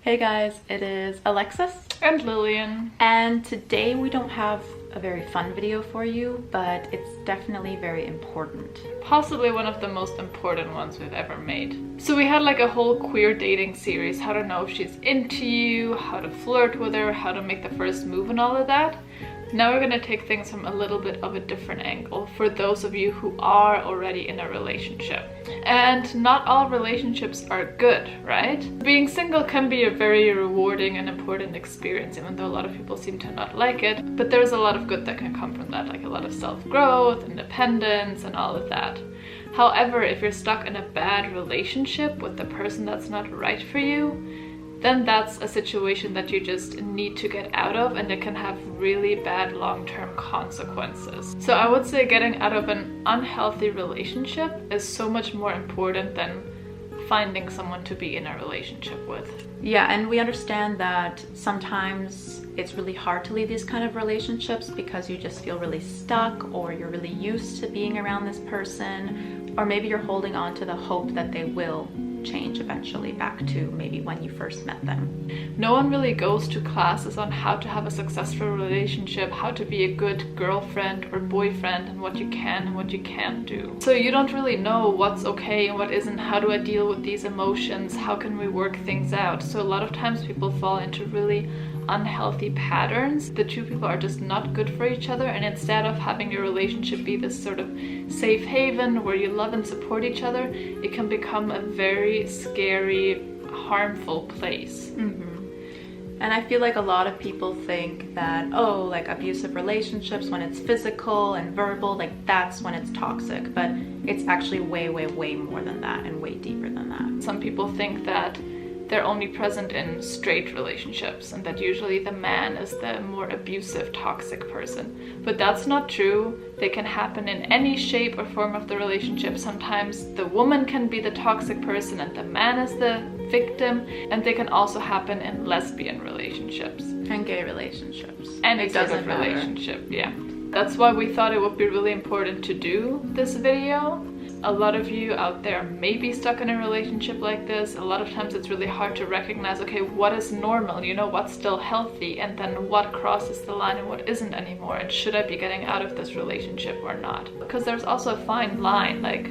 Hey guys, it is Alexis and Lilian, and today we don't have a very fun video for you, but it's definitely very important. possibly one of the most important ones we've ever made. So we had like a whole queer dating series, how to know if she's into you, how to flirt with her, how to make the first move and all of that. Now we're gonna take things from a little bit of a different angle for those of you who are already in a relationship. And not all relationships are good, right? Being single can be a very rewarding and important experience, even though a lot of people seem to not like it. But there's a lot of good that can come from that, like a lot of self-growth, independence, and all of that. However, if you're stuck in a bad relationship with the person that's not right for you, then that's a situation that you just need to get out of, and it can have really bad long-term consequences. So I would say getting out of an unhealthy relationship is so much more important than finding someone to be in a relationship with. Yeah, and we understand that sometimes it's really hard to leave these kind of relationships because you just feel really stuck, or you're really used to being around this person, or maybe you're holding on to the hope that they will change eventually back to maybe when you first met them. No one really goes to classes on how to have a successful relationship, how to be a good girlfriend or boyfriend, and what you can and what you can't do. So you don't really know what's okay and what isn't, how do I deal with these emotions, how can we work things out. So a lot of times people fall into really unhealthy patterns. The two people are just not good for each other, and instead of having your relationship be this sort of safe haven where you love and support each other, it can become a very scary, harmful place. And I feel like a lot of people think that, oh, like abusive relationships, when it's physical and verbal, like that's when it's toxic, but it's actually way, way, way more than that and way deeper than that. Some people think that they're only present in straight relationships and that usually the man is the more abusive, toxic person. But that's not true. They can happen in any shape or form of the relationship. Sometimes the woman can be the toxic person and the man is the victim, and they can also happen in lesbian relationships. And gay relationships. Any sort of relationship, yeah. That's why we thought it would be really important to do this video. A lot of you out there may be stuck in a relationship like this. A lot of times it's really hard to recognize, okay, what is normal, you know, what's still healthy, and then what crosses the line and what isn't anymore, and should I be getting out of this relationship or not? Because there's also a fine line, like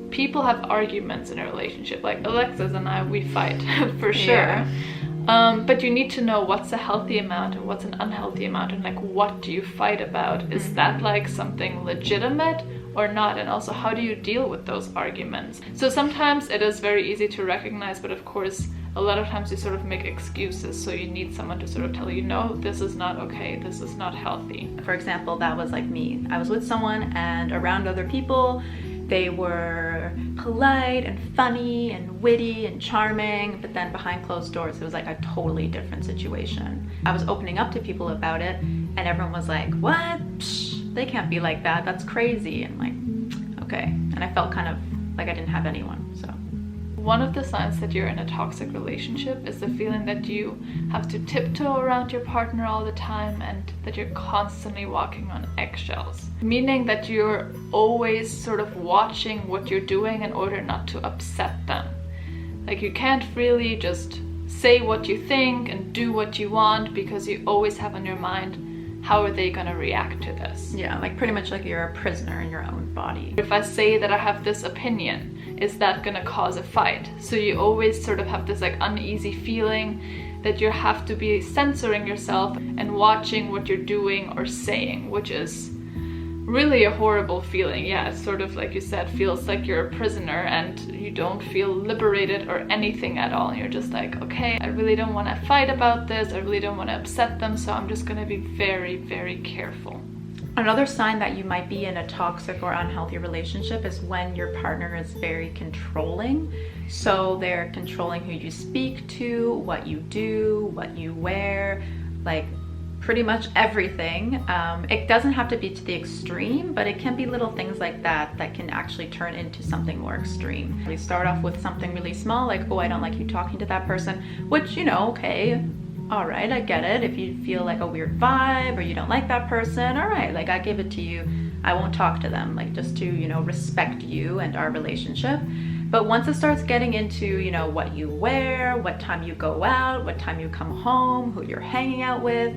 people have arguments in a relationship, like Alexis and I, we fight for sure. Yeah. But you need to know what's a healthy amount and what's an unhealthy amount, and like what do you fight about? Is that like something legitimate or not? And also, how do you deal with those arguments? So sometimes it is very easy to recognize, but of course a lot of times you sort of make excuses, so you need someone to sort of tell you, no, this is not okay, this is not healthy. For example, that was like me. I was with someone and around other people, they were polite and funny and witty and charming, but then behind closed doors, it was like a totally different situation. I was opening up to people about it, and everyone was like, what? Psh, they can't be like that, that's crazy. And I'm like, okay. And I felt kind of like I didn't have anyone, so. One of the signs that you're in a toxic relationship is the feeling that you have to tiptoe around your partner all the time and that you're constantly walking on eggshells. Meaning that you're always sort of watching what you're doing in order not to upset them. Like you can't really just say what you think and do what you want because you always have on your mind, how are they gonna react to this? Yeah, like pretty much like you're a prisoner in your own body. If I say that I have this opinion, is that gonna cause a fight? So you always sort of have this like uneasy feeling that you have to be censoring yourself and watching what you're doing or saying, which is really a horrible feeling. Yeah, it's sort of like you said, feels like you're a prisoner and you don't feel liberated or anything at all. And you're just like, okay, I really don't want to fight about this, I really don't want to upset them, so I'm just gonna be very, very careful. Another sign that you might be in a toxic or unhealthy relationship is when your partner is very controlling. So they're controlling who you speak to, what you do, what you wear, like pretty much everything. It doesn't have to be to the extreme, but it can be little things like that that can actually turn into something more extreme. We start off with something really small, like, oh, I don't like you talking to that person, which, you know, okay, all right, I get it. If you feel like a weird vibe or you don't like that person, all right, like I give it to you. I won't talk to them, like just to, you know, respect you and our relationship. But once it starts getting into, you know, what you wear, what time you go out, what time you come home, who you're hanging out with,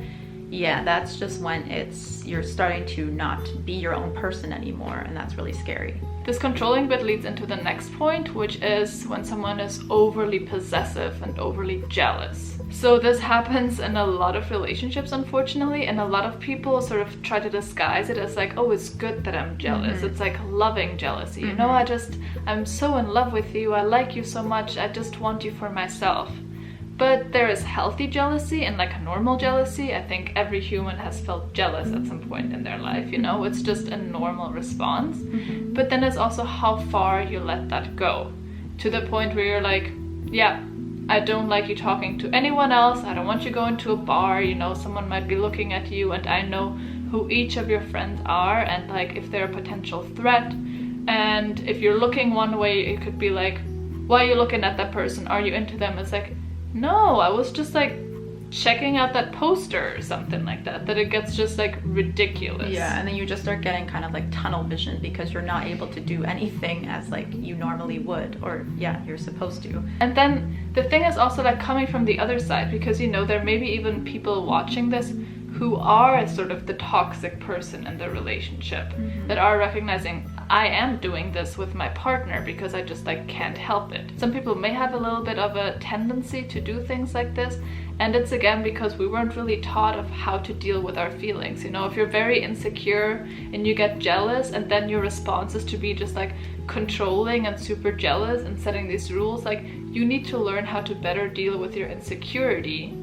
yeah, that's just when you're starting to not be your own person anymore, and that's really scary. This controlling bit leads into the next point, which is when someone is overly possessive and overly jealous. So this happens in a lot of relationships, unfortunately, and a lot of people sort of try to disguise it as like, oh, it's good that I'm jealous. It's like loving jealousy. You know, I'm so in love with you. I like you so much. I just want you for myself. But there is healthy jealousy and like normal jealousy. I think every human has felt jealous at some point in their life, you know, it's just a normal response. But then it's also how far you let that go, to the point where you're like, yeah, I don't like you talking to anyone else. I don't want you going to a bar, you know, someone might be looking at you and I know who each of your friends are and like if they're a potential threat. And if you're looking one way, it could be like, why are you looking at that person? Are you into them? It's like, no, I was just like checking out that poster or something like that. That it gets just like ridiculous. Yeah, and then you just start getting kind of like tunnel vision because you're not able to do anything as like you normally would, or yeah, you're supposed to. And then the thing is also like coming from the other side, because you know there may be even people watching this who are sort of the toxic person in the relationship, that are recognizing, I am doing this with my partner because I just like can't help it. Some people may have a little bit of a tendency to do things like this, and it's again because we weren't really taught of how to deal with our feelings. You know, if you're very insecure and you get jealous and then your response is to be just like controlling and super jealous and setting these rules, like you need to learn how to better deal with your insecurity.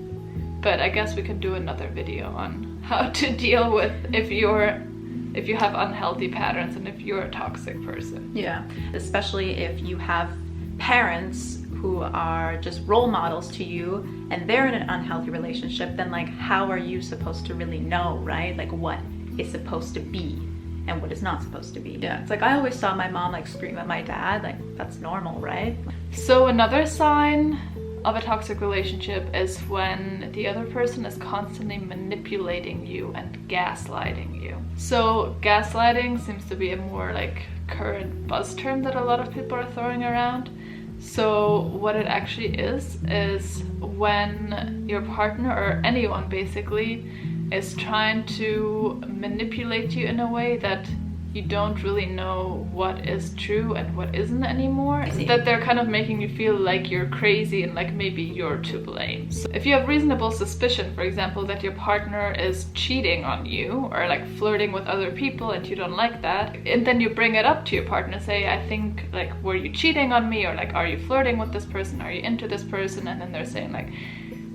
But I guess we can do another video on how to deal with if you have unhealthy patterns and if you're a toxic person. Yeah, especially if you have parents who are just role models to you and they're in an unhealthy relationship, then like how are you supposed to really know, right? Like what is supposed to be and what is not supposed to be. Yeah, it's like I always saw my mom like scream at my dad, like that's normal, right? So another sign of a toxic relationship is when the other person is constantly manipulating you and gaslighting you. So gaslighting seems to be a more like current buzz term that a lot of people are throwing around. So what it actually is when your partner or anyone basically is trying to manipulate you in a way that you don't really know what is true and what isn't anymore. That they're kind of making you feel like you're crazy and like maybe you're to blame. So if you have reasonable suspicion, for example, that your partner is cheating on you or like flirting with other people and you don't like that, and then you bring it up to your partner, say, I think like, were you cheating on me? Or like, are you flirting with this person? Are you into this person? And then they're saying like,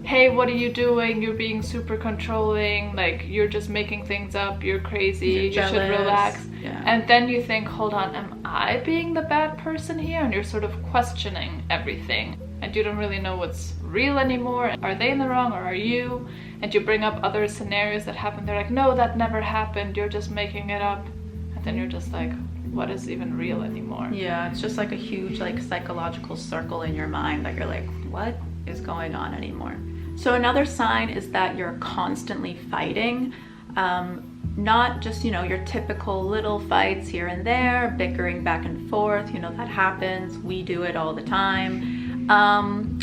hey, what are you doing? You're being super controlling, like you're just making things up, you're crazy, you should relax. Yeah. And then you think, hold on, am I being the bad person here? And you're sort of questioning everything and you don't really know what's real anymore. Are they in the wrong or are you? And you bring up other scenarios that happened. They're like, no, that never happened, you're just making it up. And then you're just like, what is even real anymore? Yeah, it's just like a huge like psychological circle in your mind that you're like, what is going on anymore? So another sign is that you're constantly fighting, not just, you know, your typical little fights here and there, bickering back and forth, you know, that happens, we do it all the time,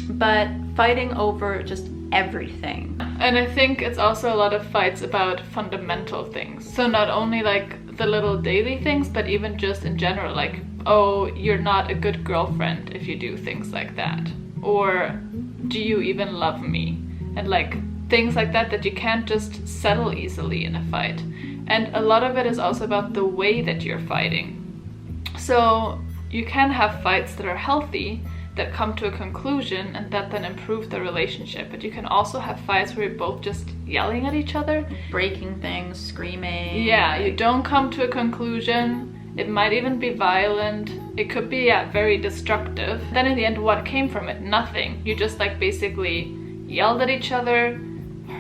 but fighting over just everything. And I think it's also a lot of fights about fundamental things. So not only like the little daily things, but even just in general, like, oh, you're not a good girlfriend if you do things like that. Or do you even love me? And like things like that you can't just settle easily in a fight. And a lot of it is also about the way that you're fighting. So you can have fights that are healthy, that come to a conclusion and that then improve the relationship. But you can also have fights where you're both just yelling at each other. Breaking things, screaming. Yeah, you don't come to a conclusion. It might even be violent. It could be, yeah, very destructive. Then in the end, what came from it? Nothing. You just like basically yelled at each other,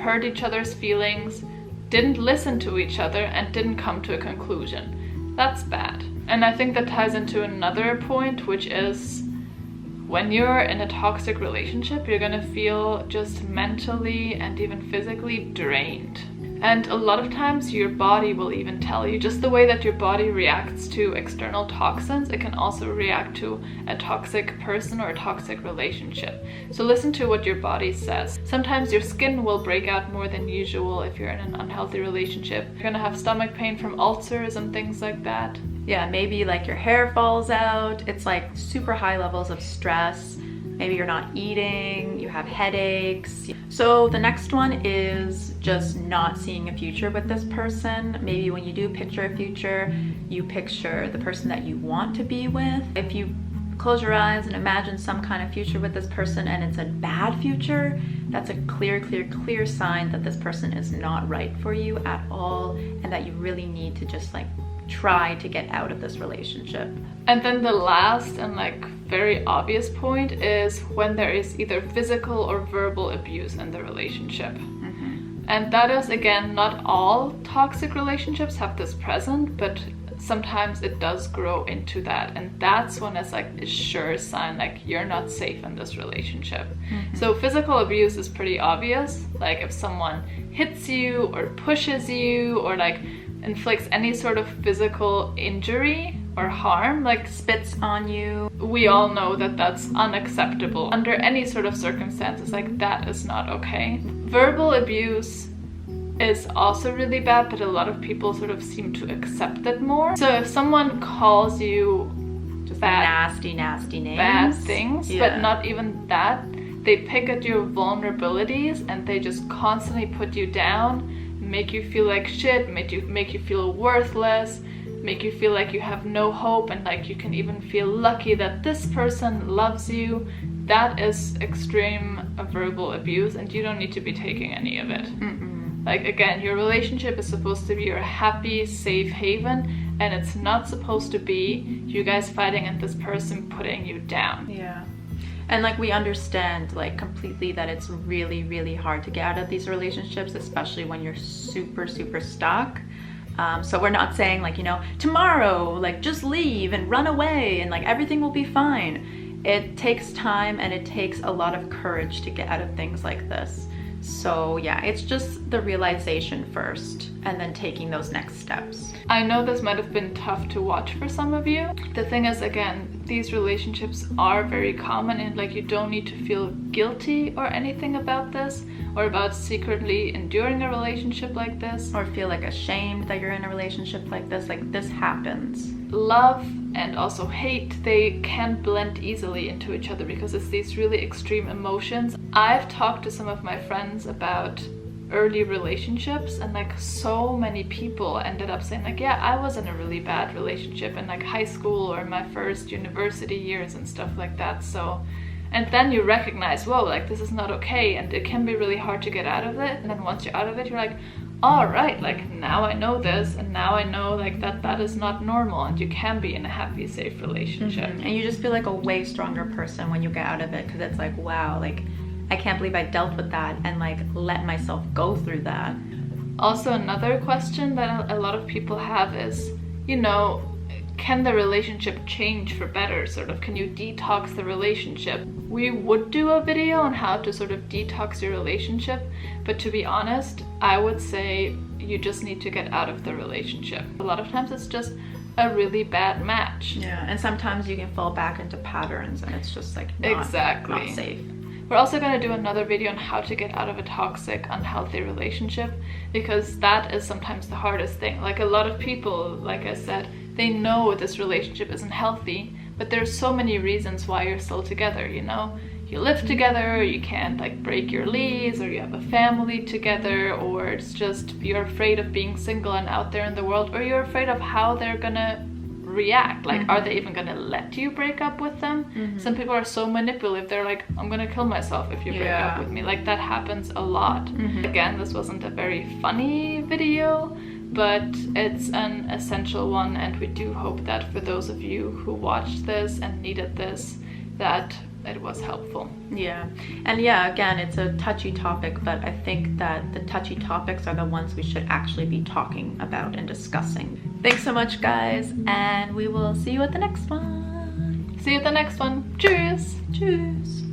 hurt each other's feelings, didn't listen to each other, and didn't come to a conclusion. That's bad. And I think that ties into another point, which is when you're in a toxic relationship, you're gonna feel just mentally and even physically drained. And a lot of times your body will even tell you, just the way that your body reacts to external toxins, it can also react to a toxic person or a toxic relationship. So listen to what your body says. Sometimes your skin will break out more than usual if you're in an unhealthy relationship. You're gonna have stomach pain from ulcers and things like that. Yeah, maybe like your hair falls out. It's like super high levels of stress. Maybe you're not eating, you have headaches. So the next one is just not seeing a future with this person. Maybe when you do picture a future, you picture the person that you want to be with. If you close your eyes and imagine some kind of future with this person and it's a bad future, that's a clear sign that this person is not right for you at all, and that you really need to just like try to get out of this relationship. And then the last and like very obvious point is when there is either physical or verbal abuse in the relationship. And that is, again, not all toxic relationships have this present, but sometimes it does grow into that, and that's when it's like a sure sign like you're not safe in this relationship. So physical abuse is pretty obvious, like if someone hits you or pushes you or like inflicts any sort of physical injury or harm, like Spits on you. we all know that that's unacceptable under any sort of circumstances. Like that is not okay. Verbal abuse is also really bad, but a lot of people sort of seem to accept it more. So if someone calls you Just bad, nasty names. bad things, Yeah. but not even that, they pick at your vulnerabilities and they just constantly put you down, make you feel like shit, make you feel worthless, make you feel like you have no hope, and like you can even feel lucky that this person loves you. That is extreme verbal abuse, and you don't need to be taking any of it. Like again, your relationship is supposed to be your happy, safe haven, and it's not supposed to be you guys fighting and this person putting you down. Yeah. And like we understand like completely that it's really hard to get out of these relationships, especially when you're super stuck. So we're not saying like, you know, tomorrow, like just leave and run away and like everything will be fine. It takes time and it takes a lot of courage to get out of things like this. So yeah, it's just the realization first and then taking those next steps. I know this might have been tough to watch for some of you. The thing is, again, these relationships are very common, and like you don't need to feel guilty or anything about this, or about secretly enduring a relationship like this, Or feel like ashamed that you're in a relationship like this happens. Love and also hate, they can blend easily into each other because it's these really extreme emotions. I've talked to some of my friends about early relationships, and like so many people ended up saying like, yeah, I was in a really bad relationship in like high school or my first university years and stuff like that. So, and then you recognize, whoa, like this is not okay, and it can be really hard to get out of it. And then once you're out of it, you're like, all right, like now I know this, and now I know like that is not normal, and you can be in a happy, safe relationship. And you just feel like a way stronger person when you get out of it, because it's like, wow, like I can't believe I dealt with that and like let myself go through that. Also, another question that a lot of people have is, you know, can the relationship change for better? Sort of, can you detox the relationship? We would do a video on how to sort of detox your relationship, but to be honest, I would say you just need to get out of the relationship. A lot of times it's just a really bad match. Yeah, and sometimes you can fall back into patterns and it's just like not safe. We're also going to do another video on how to get out of a toxic, unhealthy relationship, because that is sometimes the hardest thing. Like a lot of people, like I said, they know this relationship isn't healthy, but there's so many reasons why you're still together, you know? You live together, you can't like break your lease, or you have a family together, or it's just you're afraid of being single and out there in the world, or you're afraid of how they're gonna react. Like, are they even gonna let you break up with them? Some people are so manipulative, they're like, I'm gonna kill myself if you break up with me. Like, that happens a lot. Again, this wasn't a very funny video, but it's an essential one, and we do hope that for those of you who watched this and needed this, that it was helpful. Yeah, and yeah, again, it's a touchy topic, but I think that the touchy topics are the ones we should actually be talking about and discussing. Thanks so much, guys, and we will see you at the next one. See you at the next one. Cheers! Cheers!